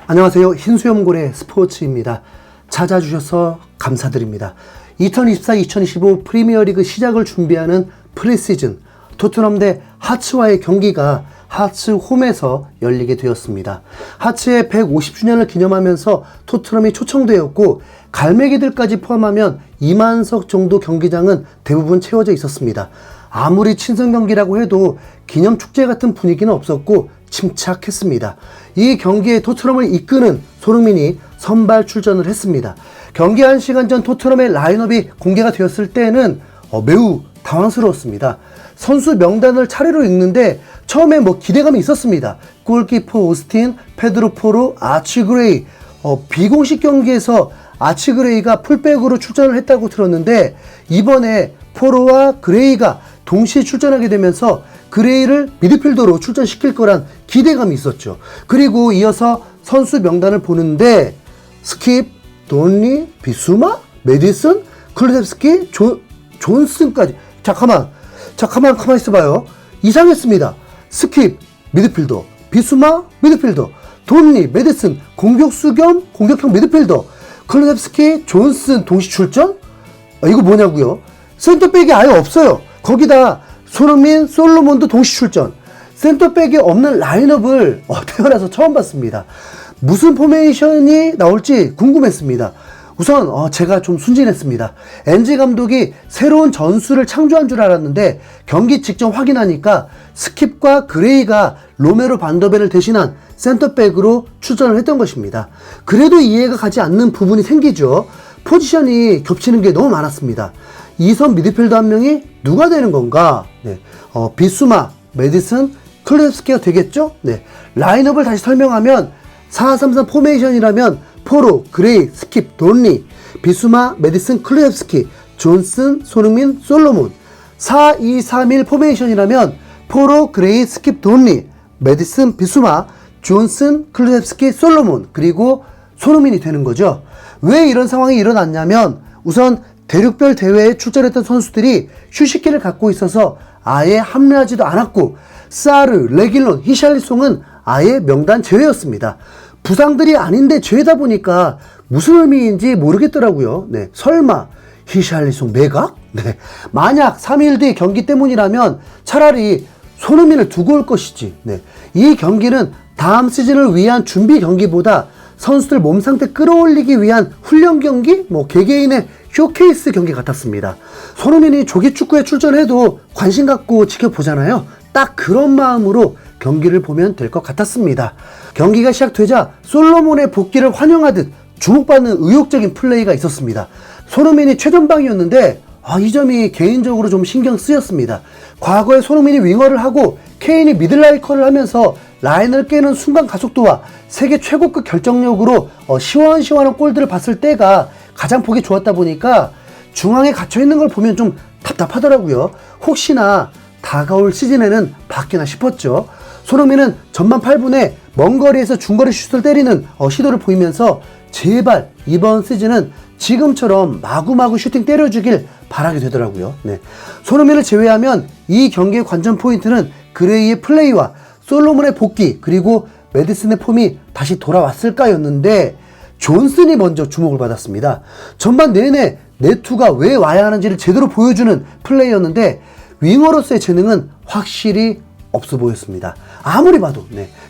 안녕하세요. 흰수염고래 스포츠입니다. 찾아주셔서 감사드립니다. 2024-2025 프리미어리그 시작을 준비하는 프리시즌 토트넘 대 하츠와의 경기가 하츠 홈에서 열리게 되었습니다. 하츠의 150주년을 기념하면서 토트넘이 초청되었고 갈매기들까지 포함하면 2만석 정도 경기장은 대부분 채워져 있었습니다. 아무리 친선 경기라고 해도 기념축제 같은 분위기는 없었고 침착했습니다. 이 경기에 토트넘을 이끄는 손흥민이 선발 출전을 했습니다. 경기 1시간 전 토트넘의 라인업이 공개가 되었을 때는 매우 당황스러웠습니다. 선수 명단을 차례로 읽는데 처음에 기대감이 있었습니다. 골키퍼 오스틴, 페드로 포로, 아치 그레이. 비공식 경기에서 아치 그레이가 풀백으로 출전을 했다고 들었는데 이번에 포로와 그레이가 동시에 출전하게 되면서 그레이를 미드필더로 출전시킬 거란 기대감이 있었죠. 그리고 이어서 선수 명단을 보는데 스킵, 돈리, 비수마, 메디슨, 클루셉스키, 존슨까지. 잠깐만 있어봐요. 이상했습니다. 스킵 미드필더, 비수마 미드필더, 돈리, 메디슨 공격수 겸 공격형 미드필더, 클루셉스키, 존슨 동시 출전? 이거 뭐냐고요? 센터백이 아예 없어요. 거기다 손흥민, 솔로몬도 동시 출전. 센터백이 없는 라인업을 태어나서 처음 봤습니다. 무슨 포메이션이 나올지 궁금했습니다. 우선 제가 좀 순진했습니다. 엔지 감독이 새로운 전술을 창조한 줄 알았는데 경기 직전 확인하니까 스킵과 그레이가 로메로 반더벤을 대신한 센터백으로 출전을 했던 것입니다. 그래도 이해가 가지 않는 부분이 생기죠. 포지션이 겹치는 게 너무 많았습니다. 2선 미드필더 한 명이 누가 되는 건가? 비수마, 메디슨, 클루셉스키가 되겠죠? 라인업을 다시 설명하면 4-3-3 포메이션이라면 포로, 그레이, 스킵, 돈리, 비수마, 메디슨, 클루셉스키, 존슨, 손흥민, 솔로몬. 4-2-3-1 포메이션이라면 포로, 그레이, 스킵, 돈리, 메디슨, 비수마, 존슨, 클루셉스키, 솔로몬, 그리고 손흥민이 되는 거죠. 왜 이런 상황이 일어났냐면 우선 대륙별 대회에 출전했던 선수들이 휴식기를 갖고 있어서 아예 합류하지도 않았고 사르, 레길론, 히샬리송은 아예 명단 제외였습니다. 부상들이 아닌데 제외다 보니까 무슨 의미인지 모르겠더라고요. 설마 히샬리송 매각? 만약 3일 뒤 경기 때문이라면 차라리 손흥민을 두고 올 것이지. 이 경기는 다음 시즌을 위한 준비 경기보다 선수들 몸 상태 끌어올리기 위한 훈련 경기? 개개인의 쇼케이스 경기 같았습니다. 손흥민이 조기축구에 출전해도 관심 갖고 지켜보잖아요. 딱 그런 마음으로 경기를 보면 될 것 같았습니다. 경기가 시작되자 솔로몬의 복귀를 환영하듯 주목받는 의욕적인 플레이가 있었습니다. 손흥민이 최전방이었는데 이 점이 개인적으로 좀 신경 쓰였습니다. 과거에 손흥민이 윙어를 하고 케인이 미들라이커를 하면서 라인을 깨는 순간 가속도와 세계 최고급 결정력으로 시원시원한 골들을 봤을 때가 가장 보기 좋았다 보니까 중앙에 갇혀있는 걸 보면 좀 답답하더라고요. 혹시나 다가올 시즌에는 바뀌나 싶었죠. 손흥민은 전반 8분에 먼 거리에서 중거리 슛을 때리는 시도를 보이면서 제발 이번 시즌은 지금처럼 마구마구 슈팅 때려주길 바라게 되더라고요. 손흥민을 제외하면 이 경기의 관전 포인트는 그레이의 플레이와 솔로몬의 복귀 그리고 메디슨의 폼이 다시 돌아왔을까였는데 존슨이 먼저 주목을 받았습니다. 전반 내내 네투가 왜 와야 하는지를 제대로 보여주는 플레이였는데 윙어로서의 재능은 확실히 없어 보였습니다. 아무리 봐도.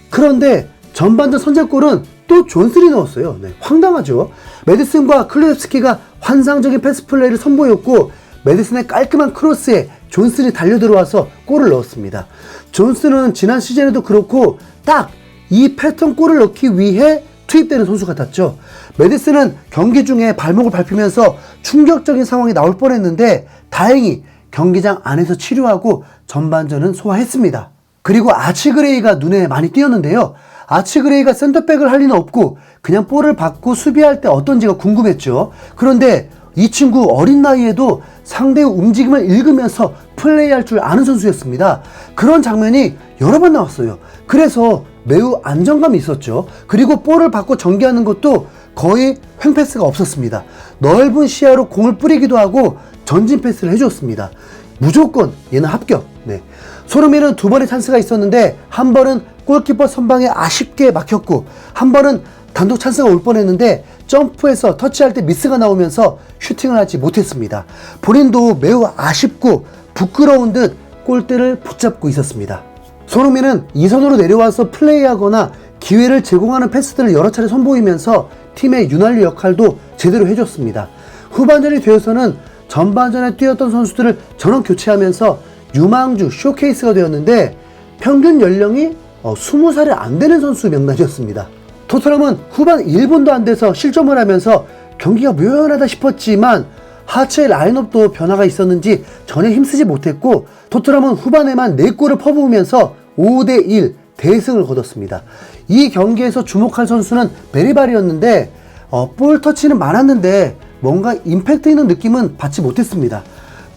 그런데 전반전 선제골은 또 존슨이 넣었어요. 황당하죠. 메디슨과 클루셉스키가 환상적인 패스 플레이를 선보였고 메디슨의 깔끔한 크로스에 존슨이 달려들어와서 골을 넣었습니다. 존슨은 지난 시즌에도 그렇고 딱 이 패턴 골을 넣기 위해 투입되는 선수 같았죠. 메디슨은 경기 중에 발목을 밟히면서 충격적인 상황이 나올 뻔했는데 다행히 경기장 안에서 치료하고 전반전은 소화했습니다. 그리고 아치 그레이가 눈에 많이 띄었는데요. 아치 그레이가 센터백을 할 리는 없고 그냥 볼을 받고 수비할 때 어떤지가 궁금했죠. 그런데 이 친구 어린 나이에도 상대의 움직임을 읽으면서 플레이할 줄 아는 선수였습니다. 그런 장면이 여러 번 나왔어요. 그래서 매우 안정감이 있었죠. 그리고 볼을 받고 전개하는 것도 거의 횡패스가 없었습니다. 넓은 시야로 공을 뿌리기도 하고 전진 패스를 해줬습니다. 무조건 얘는 합격. 손흥민은 두 번의 찬스가 있었는데 한 번은 골키퍼 선방에 아쉽게 막혔고 한 번은 단독 찬스가 올 뻔했는데 점프해서 터치할 때 미스가 나오면서 슈팅을 하지 못했습니다. 본인도 매우 아쉽고 부끄러운 듯 골대를 붙잡고 있었습니다. 손흥민은 2선으로 내려와서 플레이하거나 기회를 제공하는 패스들을 여러 차례 선보이면서 팀의 윤활유 역할도 제대로 해줬습니다. 후반전이 되어서는 전반전에 뛰었던 선수들을 전원 교체하면서 유망주 쇼케이스가 되었는데 평균 연령이 20살이 안 되는 선수 명단이었습니다. 토트넘은 후반 1분도 안 돼서 실점을 하면서 경기가 묘연하다 싶었지만 하체의 라인업도 변화가 있었는지 전혀 힘쓰지 못했고 토트넘은 후반에만 4골을 퍼부으면서 5대1 대승을 거뒀습니다. 이 경기에서 주목할 선수는 베리발이었는데 볼 터치는 많았는데 뭔가 임팩트 있는 느낌은 받지 못했습니다.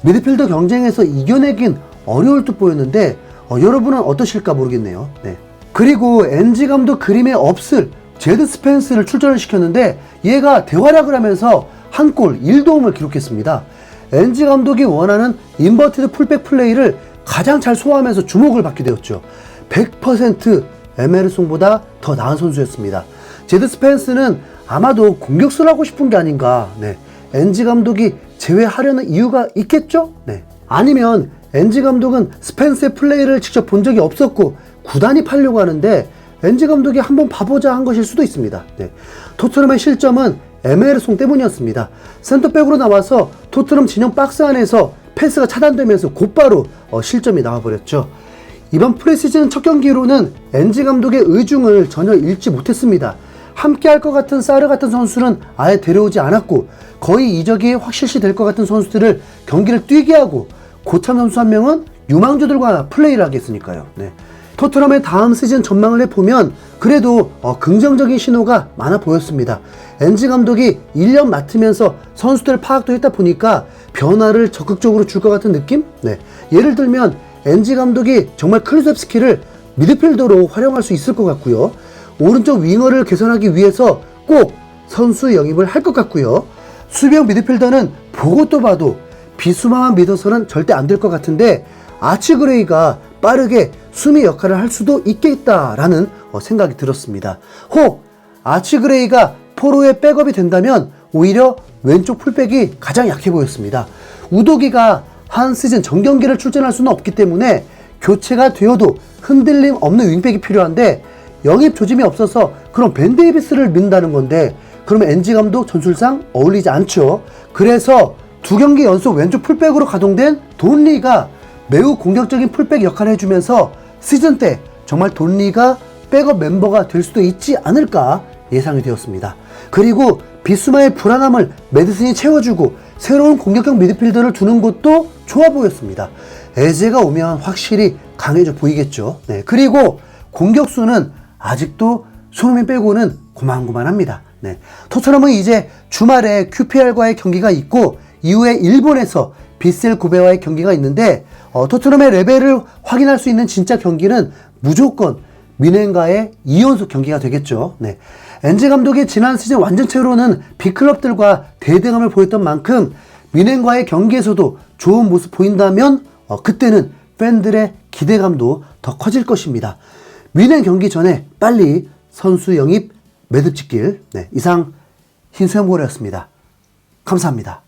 미드필더 경쟁에서 이겨내긴 어려울 듯 보였는데 여러분은 어떠실까 모르겠네요. 네. 그리고 엔지 감독 그림에 없을 제드 스펜스를 출전을 시켰는데 얘가 대활약을 하면서 한 골 1도움을 기록했습니다. 엔지 감독이 원하는 인버티드 풀백 플레이를 가장 잘 소화하면서 주목을 받게 되었죠. 100% 에메르송보다 더 나은 선수였습니다. 제드 스펜스는 아마도 공격수를 하고 싶은 게 아닌가. 네. 엔지 감독이 제외하려는 이유가 있겠죠? 네. 아니면 엔지 감독은 스펜스의 플레이를 직접 본 적이 없었고 구단이 팔려고 하는데 엔지 감독이 한번 봐보자 한 것일 수도 있습니다. 네. 토트넘의 실점은 에메르송 때문이었습니다. 센터백으로 나와서 토트넘 진영 박스 안에서 패스가 차단되면서 곧바로 실점이 나와버렸죠. 이번 프리시즌 첫 경기로는 엔지 감독의 의중을 전혀 잃지 못했습니다. 함께 할 것 같은 사르 같은 선수는 아예 데려오지 않았고 거의 이적이 확실시 될 것 같은 선수들을 경기를 뛰게 하고 고참 선수 한 명은 유망주들과 플레이를 하겠으니까요. 네. 토트넘의 다음 시즌 전망을 해보면 그래도 긍정적인 신호가 많아 보였습니다. 엔지 감독이 1년 맡으면서 선수들 파악도 했다 보니까 변화를 적극적으로 줄 것 같은 느낌? 네. 예를 들면 엔지 감독이 정말 클루셉스키를 미드필더로 활용할 수 있을 것 같고요. 오른쪽 윙어를 개선하기 위해서 꼭 선수 영입을 할 것 같고요. 수비형 미드필더는 보고 또 봐도 비수마만 믿어서는 절대 안 될 것 같은데 아치 그레이가 빠르게 수미 역할을 할 수도 있겠다라는 생각이 들었습니다. 혹 아치 그레이가 포로의 백업이 된다면 오히려 왼쪽 풀백이 가장 약해 보였습니다. 우도기가 한 시즌 정경기를 출전할 수는 없기 때문에 교체가 되어도 흔들림 없는 윙백이 필요한데 영입 조짐이 없어서 그럼 벤 데이비스를 민다는 건데 그러면 엔지 감독 전술상 어울리지 않죠. 그래서 2경기 연속 왼쪽 풀백으로 가동된 돈리가 매우 공격적인 풀백 역할을 해주면서 시즌 때 정말 돈리가 백업 멤버가 될 수도 있지 않을까 예상이 되었습니다. 그리고 비수마의 불안함을 메디슨이 채워주고 새로운 공격형 미드필더를 두는 것도 좋아 보였습니다. 에제가 오면 확실히 강해져 보이겠죠. 네. 그리고 공격수는 아직도 손흥민 빼고는 고만고만합니다. 네. 토트넘은 이제 주말에 QPR과의 경기가 있고 이후에 일본에서 비셀 고베와의 경기가 있는데 토트넘의 레벨을 확인할 수 있는 진짜 경기는 무조건 뮌헨과의 2연속 경기가 되겠죠. 네. 엔지 감독이 지난 시즌 완전체로는 빅클럽들과 대등함을 보였던 만큼 뮌헨과의 경기에서도 좋은 모습 보인다면 그때는 팬들의 기대감도 더 커질 것입니다. 뮌헨 경기 전에 빨리 선수 영입 매듭 짓길. 네, 이상 흰수염고래였습니다. 감사합니다.